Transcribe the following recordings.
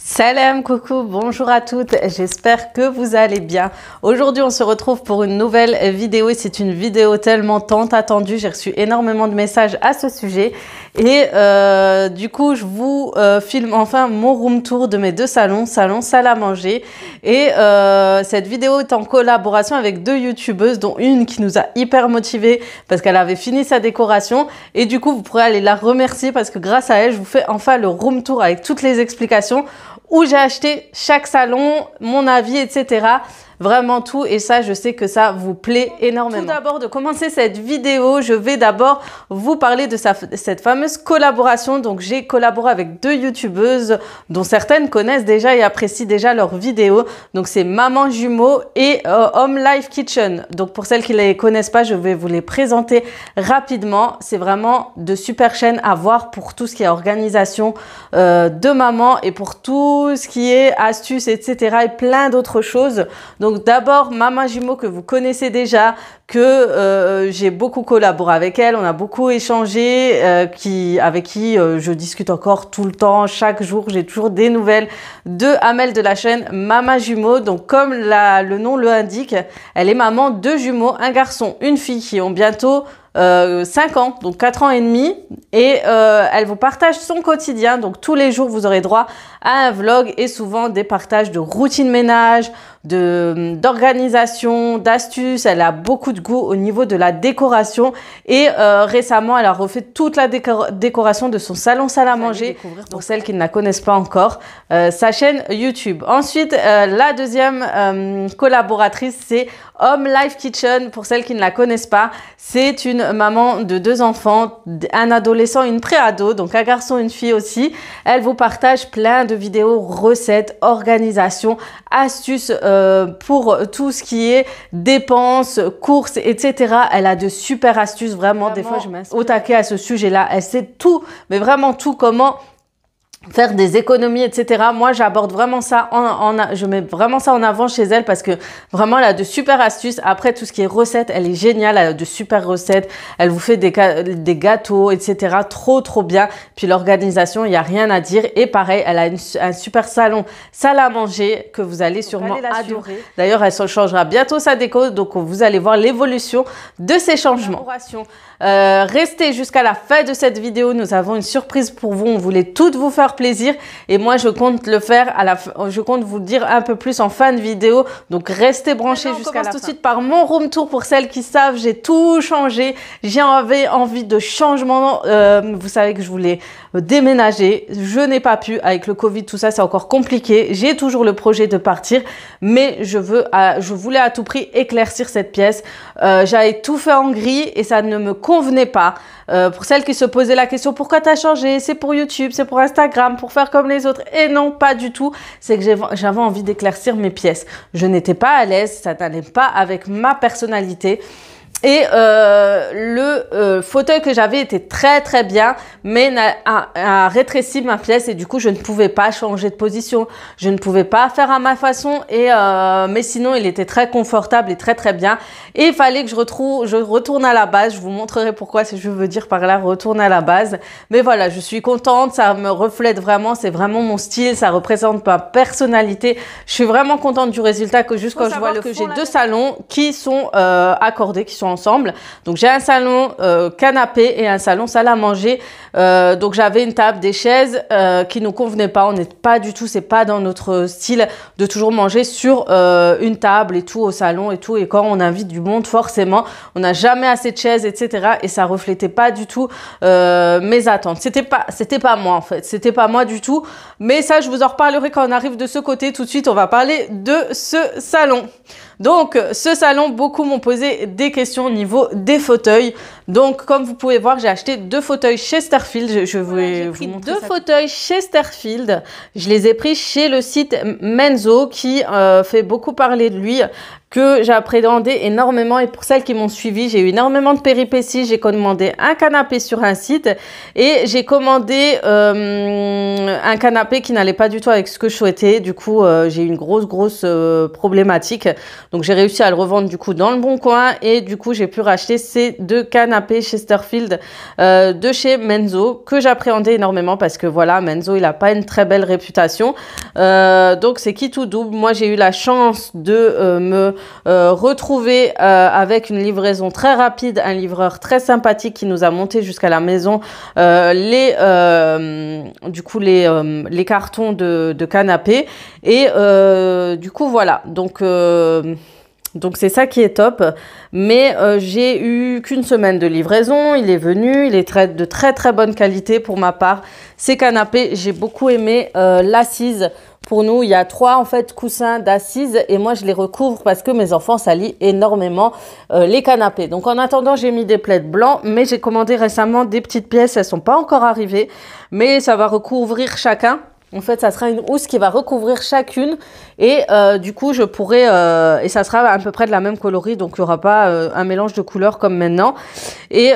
Salam, coucou, bonjour à toutes, j'espère que vous allez bien. Aujourd'hui, on se retrouve pour une nouvelle vidéo et c'est une vidéo tellement tant attendue. J'ai reçu énormément de messages à ce sujet et du coup, je vous filme enfin mon room tour de mes deux salons, salle à manger. Et cette vidéo est en collaboration avec deux youtubeuses, dont une qui nous a hyper motivés parce qu'elle avait fini sa décoration. Et du coup, vous pourrez aller la remercier parce que grâce à elle, je vous fais enfin le room tour avec toutes les explications où j'ai acheté chaque salon, mon avis, etc. Vraiment tout, et ça, je sais que ça vous plaît énormément. Tout d'abord, de commencer cette vidéo, je vais d'abord vous parler de cette fameuse collaboration. Donc, j'ai collaboré avec deux youtubeuses dont certaines connaissent déjà et apprécient déjà leurs vidéos. Donc, c'est Maman Jumeau et Home Life Kitchen. Donc, pour celles qui ne les connaissent pas, je vais vous les présenter rapidement. C'est vraiment de super chaînes à voir pour tout ce qui est organisation de maman et pour tout ce qui est astuces, etc. et plein d'autres choses. Donc d'abord, Maman Jumeau que vous connaissez déjà, que j'ai beaucoup collaboré avec elle, on a beaucoup échangé, avec qui je discute encore tout le temps, chaque jour, j'ai toujours des nouvelles de Amel de la chaîne Maman Jumeau. Donc comme le nom le indique, elle est maman de jumeaux, un garçon, une fille qui ont bientôt 5 ans, donc 4 ans et demi, et elle vous partage son quotidien. Donc tous les jours vous aurez droit à un vlog et souvent des partages de routine ménage, d'organisation, d'astuces. Elle a beaucoup de goût au niveau de la décoration et récemment elle a refait toute la décoration de son salon salle à manger pour celles qui ne la connaissent pas encore, sa chaîne YouTube. Ensuite la deuxième collaboratrice, c'est Home Life Kitchen. Pour celles qui ne la connaissent pas, c'est une maman de 2 enfants, un adolescent, une pré-ado, donc un garçon, une fille aussi. Elle vous partage plein de vidéos, recettes, organisation, astuces pour tout ce qui est dépenses, courses, etc. Elle a de super astuces, vraiment des fois je m'inspire au taquet à ce sujet-là. Elle sait tout, mais vraiment tout, comment faire des économies, etc. Moi, j'aborde vraiment ça, je mets vraiment ça en avant chez elle parce que vraiment, elle a de super astuces. Après, tout ce qui est recettes, elle est géniale. Elle a de super recettes. Elle vous fait des gâteaux, etc. Trop bien. Puis l'organisation, il n'y a rien à dire. Et pareil, elle a un super salon, salle à manger que vous allez sûrement adorer. D'ailleurs, elle se changera bientôt sa déco. Donc, vous allez voir l'évolution de ces changements. Restez jusqu'à la fin de cette vidéo. Nous avons une surprise pour vous. On voulait toutes vous faire plaisir et moi je compte le faire je compte vous le dire un peu plus en fin de vidéo, donc restez branchés jusqu'à la fin. Tout de suite par mon room tour. Pour celles qui savent, j'ai tout changé, j'avais envie de changement. Vous savez que je voulais déménager, je n'ai pas pu avec le Covid, tout ça c'est encore compliqué. J'ai toujours le projet de partir, mais je voulais à tout prix éclaircir cette pièce. J'avais tout fait en gris et ça ne me convenait pas. Pour celles qui se posaient la question, pourquoi tu as changé? C'est pour YouTube, c'est pour Instagram, pour faire comme les autres. Et non, pas du tout. C'est que j'avais envie d'éclaircir mes pièces. Je n'étais pas à l'aise, ça n'allait pas avec ma personnalité. Et le fauteuil que j'avais était très bien, mais a rétréci ma pièce et du coup je ne pouvais pas changer de position, je ne pouvais pas faire à ma façon, et mais sinon il était très confortable et très bien. Et il fallait que je retourne à la base. Je vous montrerai pourquoi, si je veux dire par là retourne à la base. Mais voilà, je suis contente, ça me reflète vraiment, c'est vraiment mon style, ça représente ma personnalité. Je suis vraiment contente du résultat, que juste quand je vois que j'ai deux salons qui sont accordés, qui sont ensemble. Donc j'ai un salon canapé et un salon salle à manger. Donc j'avais une table, des chaises qui nous convenaient pas. On n'est pas du tout, c'est pas dans notre style de toujours manger sur une table et tout au salon et tout. Et quand on invite du monde, forcément, on n'a jamais assez de chaises, etc. Et ça reflétait pas du tout mes attentes. C'était pas moi en fait. C'était pas moi du tout. Mais ça, je vous en reparlerai quand on arrive de ce côté. Tout de suite, on va parler de ce salon. Donc, ce salon, beaucoup m'ont posé des questions au niveau des fauteuils. Donc, comme vous pouvez voir, j'ai acheté 2 fauteuils Chesterfield. Je vais vous montrer 2 fauteuils Chesterfield. Je les ai pris chez le site Menzo qui fait beaucoup parler de lui, que j'ai appréhendé énormément. Et pour celles qui m'ont suivi, j'ai eu énormément de péripéties. J'ai commandé un canapé sur un site et j'ai commandé un canapé qui n'allait pas du tout avec ce que je souhaitais. Du coup, j'ai eu une grosse problématique. Donc, j'ai réussi à le revendre du coup dans le bon coin et du coup, j'ai pu racheter ces 2 canapés canapé Chesterfield de chez Menzo que j'appréhendais énormément parce que voilà, Menzo, il n'a pas une très belle réputation. Donc, c'est qui tout double. Moi, j'ai eu la chance de me retrouver avec une livraison très rapide, un livreur très sympathique qui nous a monté jusqu'à la maison les cartons de canapé. Et du coup, voilà. Donc c'est ça qui est top, mais j'ai eu qu'une semaine de livraison, il est venu, il est de très très bonne qualité pour ma part. Ces canapés, j'ai beaucoup aimé l'assise. Pour nous, il y a 3 en fait coussins d'assises et moi je les recouvre parce que mes enfants salissent énormément les canapés. Donc en attendant, j'ai mis des plaids blancs, mais j'ai commandé récemment des petites pièces, elles sont pas encore arrivées, mais ça va recouvrir chacun. En fait, ça sera une housse qui va recouvrir chacune et du coup, je pourrai, et ça sera à peu près de la même coloris, donc il n'y aura pas un mélange de couleurs comme maintenant. Et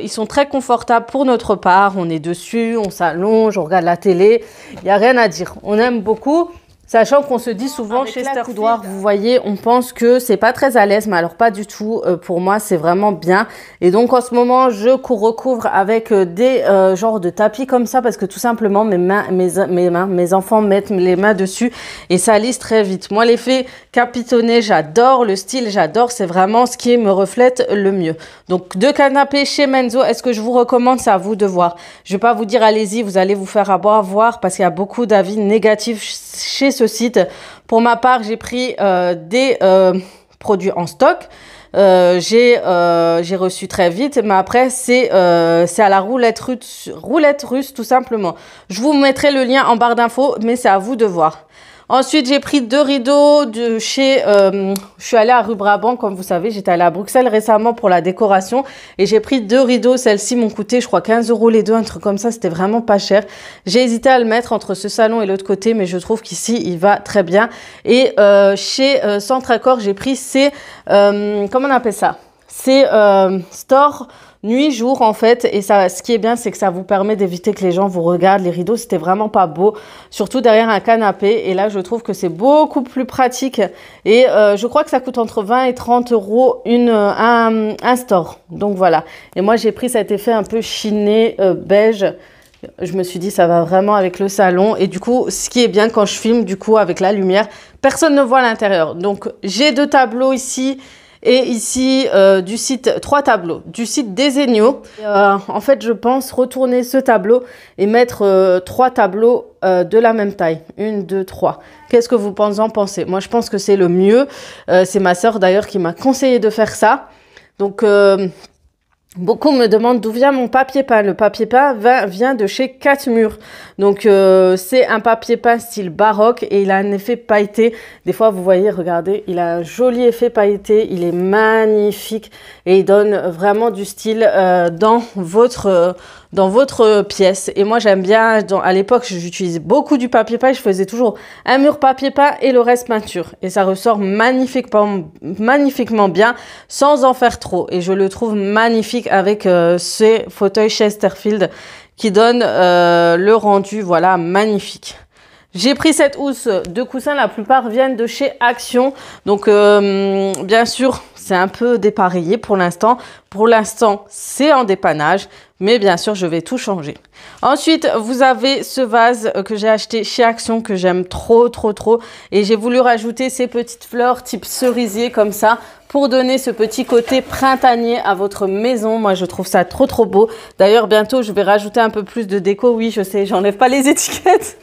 ils sont très confortables pour notre part, on est dessus, on s'allonge, on regarde la télé, il n'y a rien à dire. On aime beaucoup. Sachant qu'on se dit souvent chez Chesterfield, vous voyez, on pense que c'est pas très à l'aise, mais alors pas du tout. Pour moi, c'est vraiment bien. Et donc en ce moment, je recouvre avec des genres de tapis comme ça parce que tout simplement mes enfants mettent les mains dessus et ça lisse très vite. Moi, l'effet capitonné, j'adore le style, j'adore. C'est vraiment ce qui me reflète le mieux. Donc 2 canapés chez Menzo. Est-ce que je vous recommande? C'est à vous de voir. Je vais pas vous dire allez-y, vous allez vous faire voir parce qu'il y a beaucoup d'avis négatifs chez ce site. Pour ma part, j'ai pris des produits en stock. J'ai reçu très vite, mais après c'est à la roulette russe tout simplement. Je vous mettrai le lien en barre d'infos, mais c'est à vous de voir. Ensuite, j'ai pris 2 rideaux de chez... je suis allée à rue Brabant, comme vous savez. J'étais allée à Bruxelles récemment pour la décoration. Et j'ai pris 2 rideaux. Celles-ci m'ont coûté, je crois, 15 € les deux. Un truc comme ça, c'était vraiment pas cher. J'ai hésité à le mettre entre ce salon et l'autre côté. Mais je trouve qu'ici, il va très bien. Et chez Centre Accord, j'ai pris ces... comment on appelle ça? C'est store... nuit-jour en fait, et ça, ce qui est bien, c'est que ça vous permet d'éviter que les gens vous regardent. Les rideaux, c'était vraiment pas beau, surtout derrière un canapé, et là je trouve que c'est beaucoup plus pratique, et je crois que ça coûte entre 20 et 30 € un store, donc voilà. Et moi j'ai pris cet effet un peu chiné beige. Je me suis dit ça va vraiment avec le salon, et du coup ce qui est bien quand je filme du coup avec la lumière, personne ne voit l'intérieur. Donc j'ai 2 tableaux ici. Et ici, du site, 3 tableaux, du site Desenio. En fait, je pense retourner ce tableau et mettre 3 tableaux de la même taille. 1, 2, 3. Qu'est-ce que vous en pensez? Moi, je pense que c'est le mieux. C'est ma sœur, d'ailleurs, qui m'a conseillé de faire ça. Donc... beaucoup me demandent d'où vient mon papier peint. Le papier peint vient de chez 4 Murs. Donc, c'est un papier peint style baroque et il a un effet pailleté. Des fois, vous voyez, regardez, il a un joli effet pailleté. Il est magnifique et il donne vraiment du style dans votre pièce. Et moi, j'aime bien, à l'époque, j'utilisais beaucoup du papier peint. Je faisais toujours un mur papier peint et le reste peinture. Et ça ressort magnifiquement bien sans en faire trop. Et je le trouve magnifique avec ces fauteuils Chesterfield qui donnent le rendu, voilà, magnifique. J'ai pris cette housse de coussins, la plupart viennent de chez Action. Donc, bien sûr, c'est un peu dépareillé pour l'instant. Pour l'instant, c'est en dépannage, mais bien sûr, je vais tout changer. Ensuite, vous avez ce vase que j'ai acheté chez Action, que j'aime trop. Et j'ai voulu rajouter ces petites fleurs type cerisier comme ça, pour donner ce petit côté printanier à votre maison. Moi, je trouve ça trop beau. D'ailleurs, bientôt, je vais rajouter un peu plus de déco. Oui, je sais, j'enlève pas les étiquettes.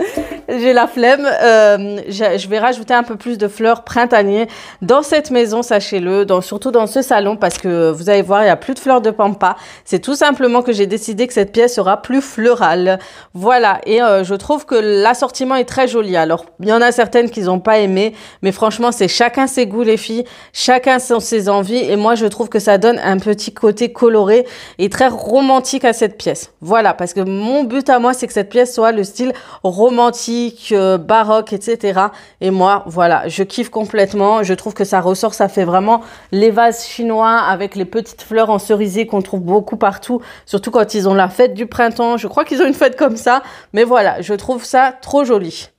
J'ai la flemme. Je vais rajouter un peu plus de fleurs printaniers dans cette maison, sachez-le, surtout dans ce salon, parce que vous allez voir, il n'y a plus de fleurs de pampa. C'est tout simplement que j'ai décidé que cette pièce sera plus florale. Voilà, et je trouve que l'assortiment est très joli. Alors, il y en a certaines qui n'ont pas aimé, mais franchement, c'est chacun ses goûts, les filles. Chacun ses envies, et moi je trouve que ça donne un petit côté coloré et très romantique à cette pièce. Voilà, parce que mon but à moi, c'est que cette pièce soit le style romantique, baroque, etc. Et moi, voilà, je kiffe complètement. Je trouve que ça ressort, ça fait vraiment les vases chinois avec les petites fleurs en cerisier qu'on trouve beaucoup partout, surtout quand ils ont la fête du printemps. Je crois qu'ils ont une fête comme ça, mais voilà, je trouve ça trop joli.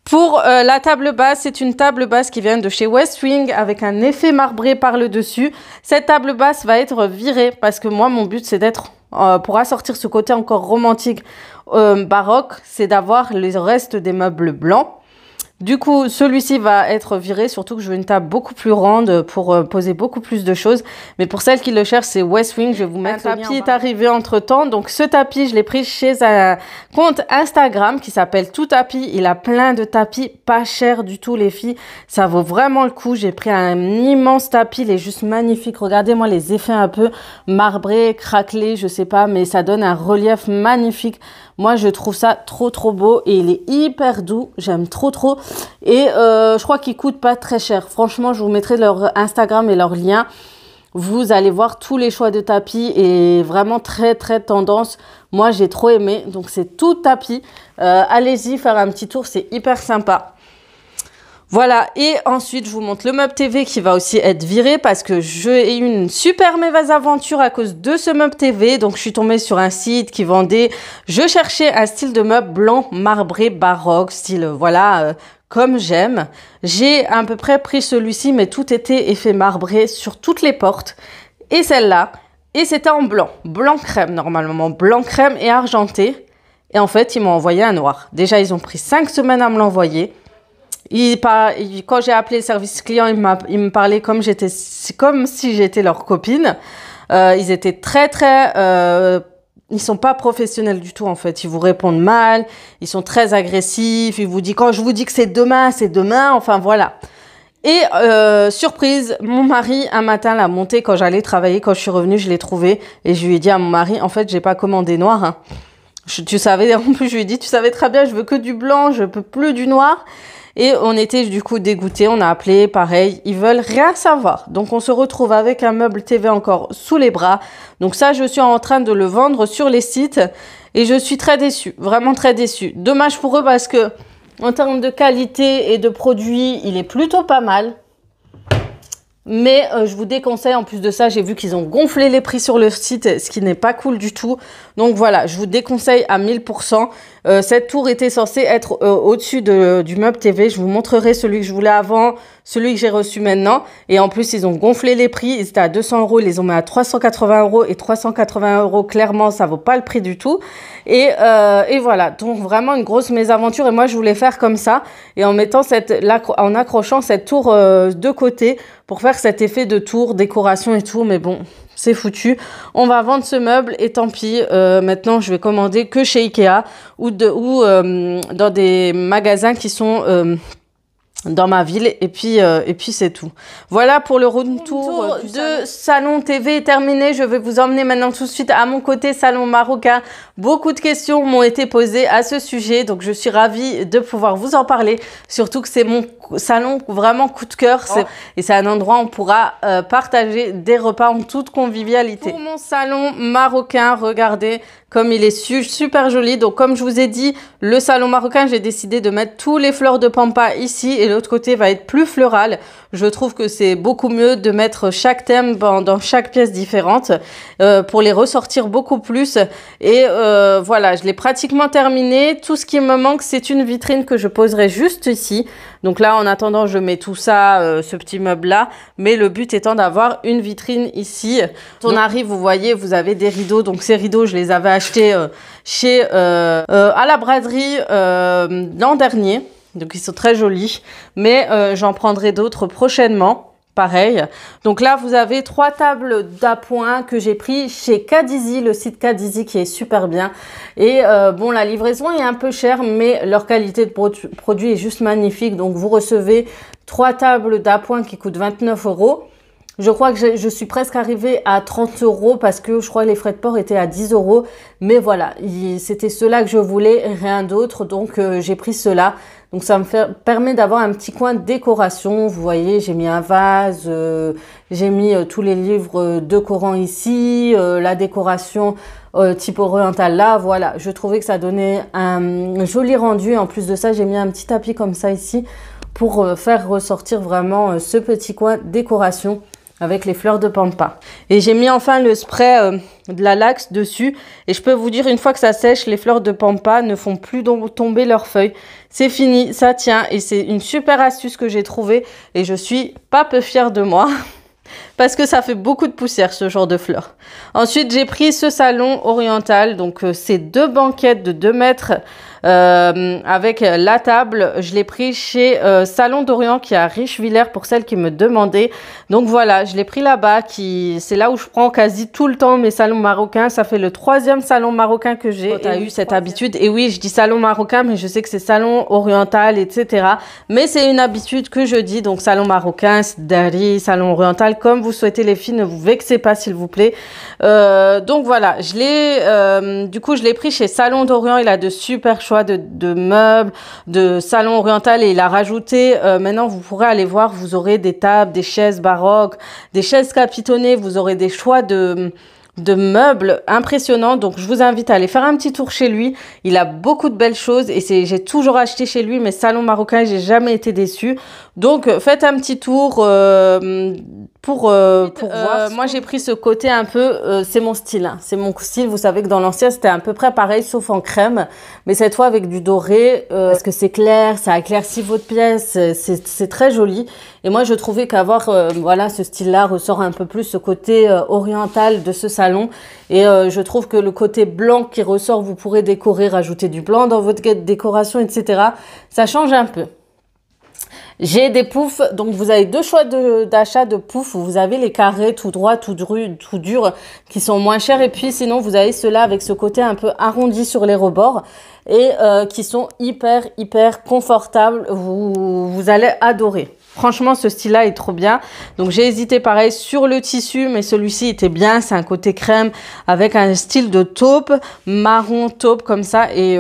Pour la table basse, c'est une table basse qui vient de chez West Wing avec un effet marbré par le dessus. Cette table basse va être virée parce que moi, mon but, c'est d'être, pour assortir ce côté encore romantique baroque, c'est d'avoir les restes des meubles blancs. Du coup, celui-ci va être viré, surtout que je veux une table beaucoup plus ronde pour poser beaucoup plus de choses. Mais pour celles qui le cherchent, c'est West Wing. Je vais vous mettre le lien. Un tapis est arrivé entre-temps. Donc, ce tapis, je l'ai pris chez un compte Instagram qui s'appelle Tout Tapis. Il a plein de tapis pas chers du tout, les filles. Ça vaut vraiment le coup. J'ai pris un immense tapis. Il est juste magnifique. Regardez-moi les effets un peu marbrés, craquelés, je sais pas. Mais ça donne un relief magnifique. Moi, je trouve ça trop beau et il est hyper doux. J'aime trop. Et je crois qu'il coûte pas très cher. Franchement, je vous mettrai leur Instagram et leur lien. Vous allez voir tous les choix de tapis et vraiment très tendance. Moi, j'ai trop aimé. Donc, c'est Tout Tapis. Allez-y faire un petit tour. C'est hyper sympa. Voilà, et ensuite, je vous montre le meuble TV qui va aussi être viré parce que j'ai eu une super mésaventure à cause de ce meuble TV. Donc, je suis tombée sur un site qui vendait... Je cherchais un style de meuble blanc, marbré, baroque, style, voilà, comme j'aime. J'ai à peu près pris celui-ci, mais tout était effet marbré sur toutes les portes. Et celle-là, et c'était en blanc. Blanc crème, normalement. Blanc crème et argenté. Et en fait, ils m'ont envoyé un noir. Déjà, ils ont pris 5 semaines à me l'envoyer. Quand j'ai appelé le service client, ils me parlaient comme si j'étais leur copine. Ils étaient ils sont pas professionnels du tout en fait. Ils vous répondent mal, ils sont très agressifs. Ils vous disent quand je vous dis que c'est demain, c'est demain. Enfin voilà. Et surprise, mon mari un matin l'a monté quand j'allais travailler. Quand je suis revenue, je l'ai trouvé et je lui ai dit à mon mari, en fait, j'ai pas commandé noir. Hein. Tu savais, en plus je lui ai dit, tu savais très bien, je veux que du blanc, je peux plus du noir. Et on était du coup dégoûtés, on a appelé, pareil, ils veulent rien savoir. Donc on se retrouve avec un meuble TV encore sous les bras. Donc ça, je suis en train de le vendre sur les sites et je suis très déçue, vraiment très déçue. Dommage pour eux parce que en termes de qualité et de produits, il est plutôt pas mal. Mais je vous déconseille, en plus de ça, j'ai vu qu'ils ont gonflé les prix sur le site, ce qui n'est pas cool du tout. Donc voilà, je vous déconseille à 1000%. Cette tour était censée être au-dessus du meuble TV. Je vous montrerai celui que je voulais avant, celui que j'ai reçu maintenant. Et en plus, ils ont gonflé les prix. Ils étaient à 200 €, ils les ont mis à 380 €. Et 380 €, clairement, ça vaut pas le prix du tout. Et voilà, donc vraiment une grosse mésaventure. Et moi, je voulais faire comme ça. Et en mettant en accrochant cette tour de côté pour faire cet effet de tour, décoration et tout. Mais bon, c'est foutu. On va vendre ce meuble et tant pis. Maintenant, je vais commander que chez Ikea ou dans des magasins qui sont dans ma ville et puis c'est tout. Voilà pour le round tour de salon TV est terminé. Je vais vous emmener maintenant tout de suite à mon côté salon marocain. Beaucoup de questions m'ont été posées à ce sujet, donc je suis ravie de pouvoir vous en parler. Surtout que c'est mon salon vraiment coup de cœur et c'est un endroit où on pourra partager des repas en toute convivialité. Pour mon salon marocain, regardez comme il est super joli. Donc comme je vous ai dit, le salon marocain, j'ai décidé de mettre tous les fleurs de pampa ici et l'autre côté va être plus floral. Je trouve que c'est beaucoup mieux de mettre chaque thème dans chaque pièce différente pour les ressortir beaucoup plus. Et voilà, je l'ai pratiquement terminé. Tout ce qui me manque, c'est une vitrine que je poserai juste ici. Donc là, en attendant, je mets tout ça, ce petit meuble-là. Mais le but étant d'avoir une vitrine ici. Quand on arrive, vous voyez, vous avez des rideaux. Donc ces rideaux, je les avais achetés à la braderie l'an dernier. Donc ils sont très jolis. Mais j'en prendrai d'autres prochainement. Pareil. Donc là, vous avez 3 tables d'appoint que j'ai pris chez Cadizi, le site Cadizi qui est super bien. Et bon, la livraison est un peu chère, mais leur qualité de produit est juste magnifique. Donc vous recevez 3 tables d'appoint qui coûtent 29 €. Je crois que je suis presque arrivée à 30 € parce que je crois que les frais de port étaient à 10 €. Mais voilà, c'était cela que je voulais, rien d'autre. Donc j'ai pris cela. Donc ça me permet d'avoir un petit coin de décoration. Vous voyez, j'ai mis un vase, j'ai mis tous les livres de Coran ici, la décoration type oriental là. Voilà, je trouvais que ça donnait un joli rendu. En plus de ça, j'ai mis un petit tapis comme ça ici pour faire ressortir vraiment ce petit coin décoration. avec les fleurs de pampa. Et j'ai mis enfin le spray de la Laxe dessus. Et je peux vous dire, une fois que ça sèche, les fleurs de pampa ne font plus tomber leurs feuilles. C'est fini, ça tient. Et c'est une super astuce que j'ai trouvée. Et je suis pas peu fière de moi. Parce que ça fait beaucoup de poussière, ce genre de fleurs. Ensuite, j'ai pris ce salon oriental. Donc, c'est 2 banquettes de 2 mètres avec la table. Je l'ai pris chez Salon d'Orient qui est à Richevillers pour celles qui me demandaient. Donc, voilà, je l'ai pris là-bas. C'est là où je prends quasi tout le temps mes salons marocains. Ça fait le 3e salon marocain que j'ai. Tu as eu cette habitude. Et oui, je dis salon marocain, mais je sais que c'est salon oriental, etc. Mais c'est une habitude que je dis. Donc, salon marocain, dari, salon oriental, comme vous souhaitez les filles, ne vous vexez pas s'il vous plaît. Donc voilà, du coup je l'ai pris chez Salon d'Orient. Il a de super choix de meubles, de salon oriental et il a rajouté, maintenant vous pourrez aller voir, vous aurez des tables, des chaises baroques, des chaises capitonnées, vous aurez des choix de meubles impressionnants. Donc je vous invite à aller faire un petit tour chez lui. Il a beaucoup de belles choses et j'ai toujours acheté chez lui mes salons marocains, j'ai jamais été déçue. Donc faites un petit tour pour voir. Moi j'ai pris ce côté un peu, c'est mon style, hein. C'est mon style. Vous savez que dans l'ancien c'était à peu près pareil sauf en crème, mais cette fois avec du doré parce que c'est clair, ça éclaircit votre pièce, c'est très joli. Et moi je trouvais qu'avoir voilà, ce style-là ressort un peu plus ce côté oriental de ce salon. Et je trouve que le côté blanc qui ressort, vous pourrez décorer, rajouter du blanc dans votre décoration, etc. Ça change un peu. J'ai des poufs, donc vous avez 2 choix d'achat de poufs. Vous avez les carrés tout droit, tout dur, qui sont moins chers. Et puis sinon, vous avez ceux-là avec ce côté un peu arrondi sur les rebords et qui sont hyper confortables. Vous allez adorer. Franchement, ce style-là est trop bien. Donc, j'ai hésité pareil sur le tissu, mais celui-ci était bien. C'est un côté crème avec un style de taupe, marron taupe comme ça. Et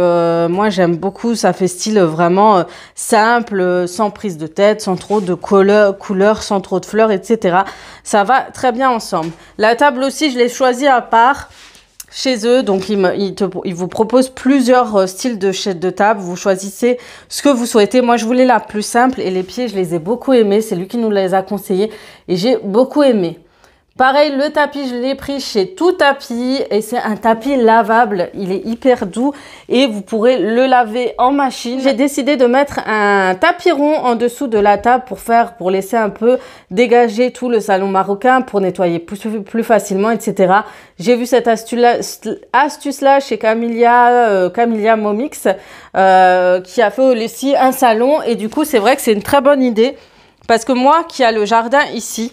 moi, j'aime beaucoup. Ça fait style vraiment simple, sans prise de tête, sans trop de couleurs, sans trop de fleurs, etc. Ça va très bien ensemble. La table aussi, je l'ai choisie à part chez eux, donc ils vous proposent plusieurs styles de table. Vous choisissez ce que vous souhaitez. Moi, je voulais la plus simple et les pieds, je les ai beaucoup aimés. C'est lui qui nous les a conseillés et j'ai beaucoup aimé. Pareil, le tapis, je l'ai pris chez Tout Tapis et c'est un tapis lavable. Il est hyper doux et vous pourrez le laver en machine. J'ai décidé de mettre un tapis rond en dessous de la table pour laisser un peu dégager tout le salon marocain, pour nettoyer plus facilement, etc. J'ai vu cette astuce-là chez Camélia Momix qui a fait aussi un salon et du coup, c'est vrai que c'est une très bonne idée parce que moi qui a le jardin ici,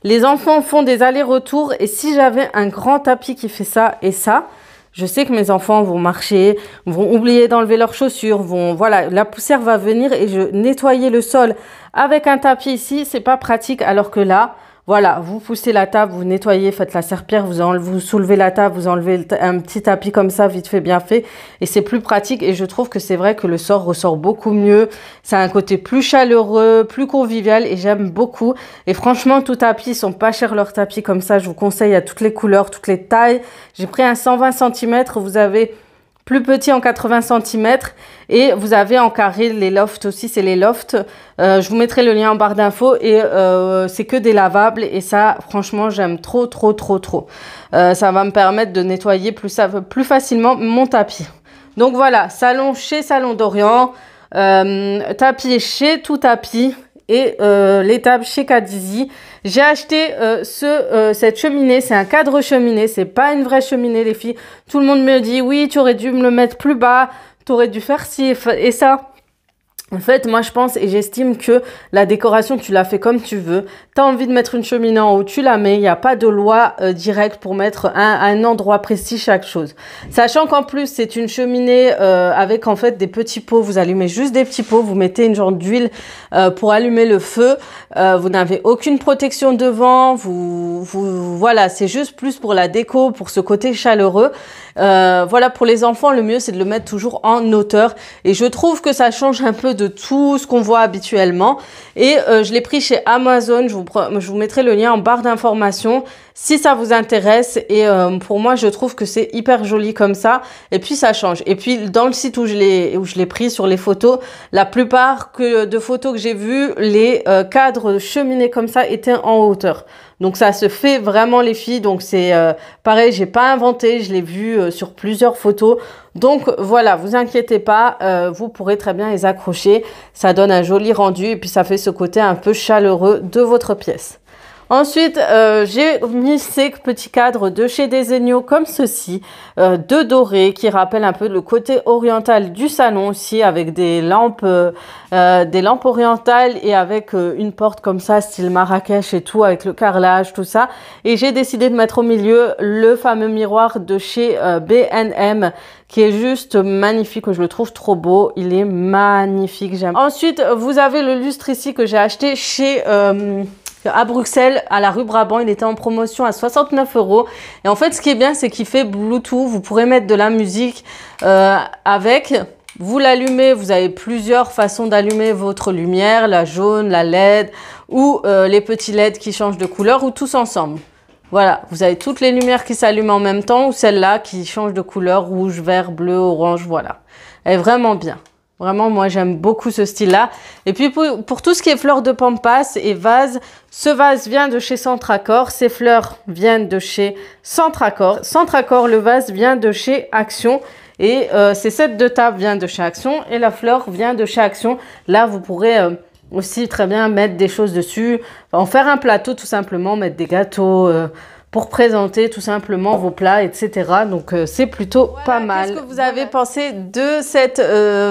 les enfants font des allers-retours et si j'avais un grand tapis qui fait ça et ça, je sais que mes enfants vont marcher, vont oublier d'enlever leurs chaussures, voilà, la poussière va venir et nettoyer le sol avec un tapis ici, c'est pas pratique. Alors que là, voilà, vous poussez la table, vous nettoyez, faites la serpillère, vous soulevez la table, vous enlevez un petit tapis comme ça, vite fait, bien fait. Et c'est plus pratique et je trouve que c'est vrai que le sort ressort beaucoup mieux. Ça a un côté plus chaleureux, plus convivial et j'aime beaucoup. Et franchement, Tout Tapis, ils sont pas chers leurs tapis comme ça. Je vous conseille à toutes les couleurs, toutes les tailles. J'ai pris un 120 cm, vous avez plus petit en 80 cm et vous avez en carré les lofts aussi, c'est les lofts. Je vous mettrai le lien en barre d'infos et c'est que des lavables et ça franchement j'aime trop. Ça va me permettre de nettoyer plus facilement mon tapis. Donc voilà, salon chez Salon d'Orient, tapis chez Tout Tapis et les tables chez Cadizi. J'ai acheté cette cheminée, c'est un cadre cheminée, c'est pas une vraie cheminée les filles. Tout le monde me dit oui, tu aurais dû me le mettre plus bas, tu aurais dû faire ci et ça. En fait, moi, je pense et j'estime que la décoration, tu la fais comme tu veux. Tu as envie de mettre une cheminée en haut, tu la mets. Il n'y a pas de loi directe pour mettre à un endroit précis chaque chose. Sachant qu'en plus, c'est une cheminée avec en fait des petits pots. Vous allumez juste des petits pots. Vous mettez une genre d'huile pour allumer le feu. Vous n'avez aucune protection devant. Voilà, c'est juste plus pour la déco, pour ce côté chaleureux. Voilà, pour les enfants, le mieux, c'est de le mettre toujours en hauteur. Et je trouve que ça change un peu de tout ce qu'on voit habituellement. Et je l'ai pris chez Amazon. Je vous mettrai le lien en barre d'informations. si ça vous intéresse. Et pour moi, je trouve que c'est hyper joli comme ça. Et puis, ça change. Et puis, dans le site où je l'ai pris sur les photos, la plupart de photos que j'ai vues, les cadres cheminés comme ça étaient en hauteur. Donc, ça se fait vraiment, les filles. Donc, c'est pareil, j'ai pas inventé. Je l'ai vu sur plusieurs photos. Donc, voilà, vous inquiétez pas. Vous pourrez très bien les accrocher. Ça donne un joli rendu. Et puis, ça fait ce côté un peu chaleureux de votre pièce. Ensuite, j'ai mis ces petits cadres de chez Desenio comme ceci, de doré, qui rappellent un peu le côté oriental du salon aussi, avec des lampes orientales et avec une porte comme ça, style Marrakech et tout, avec le carrelage, tout ça. Et j'ai décidé de mettre au milieu le fameux miroir de chez B&M, qui est juste magnifique, je le trouve trop beau, il est magnifique, j'aime. Ensuite, vous avez le lustre ici que j'ai acheté chez... à Bruxelles, à la rue Brabant, il était en promotion à 69 €. Et en fait, ce qui est bien, c'est qu'il fait Bluetooth. Vous pourrez mettre de la musique avec. Vous l'allumez, vous avez plusieurs façons d'allumer votre lumière, la jaune, la LED ou les petits LED qui changent de couleur ou tous ensemble. Voilà, vous avez toutes les lumières qui s'allument en même temps ou celle-là qui change de couleur, rouge, vert, bleu, orange, voilà. Elle est vraiment bien. Vraiment, moi, j'aime beaucoup ce style-là. Et puis, pour tout ce qui est fleurs de pampas et vases, ce vase vient de chez Centracor. Ces fleurs viennent de chez Centracor. Centracor, le vase vient de chez Action. Et ces sets de table viennent de chez Action. Et la fleur vient de chez Action. Là, vous pourrez aussi très bien mettre des choses dessus. En faire un plateau, tout simplement. Mettre des gâteaux... pour présenter tout simplement vos plats, etc. Donc, c'est plutôt pas mal. Qu'est-ce que vous avez pensé de cette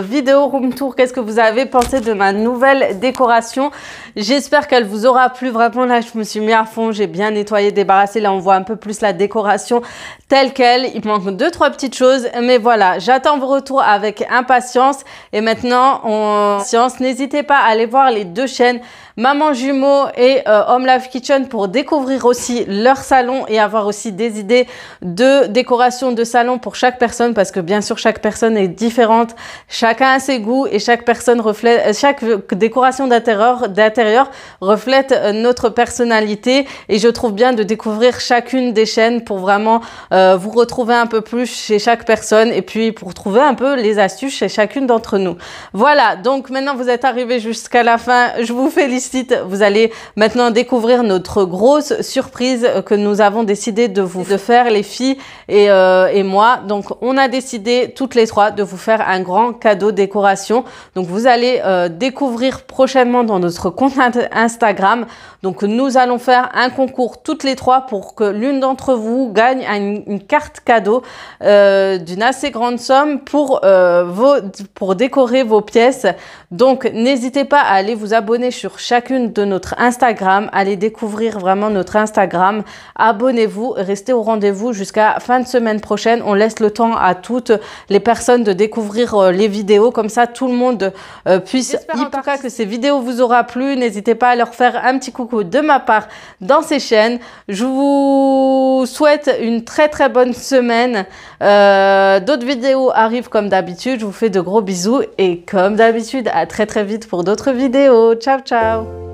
vidéo room tour? Qu'est-ce que vous avez pensé de ma nouvelle décoration? J'espère qu'elle vous aura plu. Vraiment, là, je me suis mis à fond. J'ai bien nettoyé, débarrassé. Là, on voit un peu plus la décoration telle qu'elle. Il manque 2-3 petites choses. Mais voilà, j'attends vos retours avec impatience. Et maintenant, n'hésitez pas à aller voir les deux chaînes Maman Jumeau et Home Life Kitchen pour découvrir aussi leur salon et avoir aussi des idées de décoration de salon pour chaque personne, parce que bien sûr chaque personne est différente, chacun a ses goûts et chaque décoration d'intérieur reflète notre personnalité, et je trouve bien de découvrir chacune des chaînes pour vraiment vous retrouver un peu plus chez chaque personne et puis pour trouver un peu les astuces chez chacune d'entre nous. Voilà, donc maintenant vous êtes arrivés jusqu'à la fin, je vous félicite. Vous allez maintenant découvrir notre grosse surprise que nous avons décidé de faire, les filles et moi. Donc, on a décidé toutes les trois de vous faire un grand cadeau décoration. Donc, vous allez découvrir prochainement dans notre compte Instagram. Donc, nous allons faire un concours toutes les trois pour que l'une d'entre vous gagne une carte cadeau d'une assez grande somme pour décorer vos pièces. Donc, n'hésitez pas à aller vous abonner sur chacune de notre Instagram. Allez découvrir vraiment notre Instagram. Abonnez-vous, restez au rendez-vous jusqu'à fin de semaine prochaine. On laisse le temps à toutes les personnes de découvrir les vidéos. Comme ça, tout le monde puisse... En tout cas, que ces vidéos vous aura plu. N'hésitez pas à leur faire un petit coucou de ma part dans ces chaînes. Je vous souhaite une très très bonne semaine. D'autres vidéos arrivent comme d'habitude. Je vous fais de gros bisous et comme d'habitude, à très très vite pour d'autres vidéos. Ciao, ciao!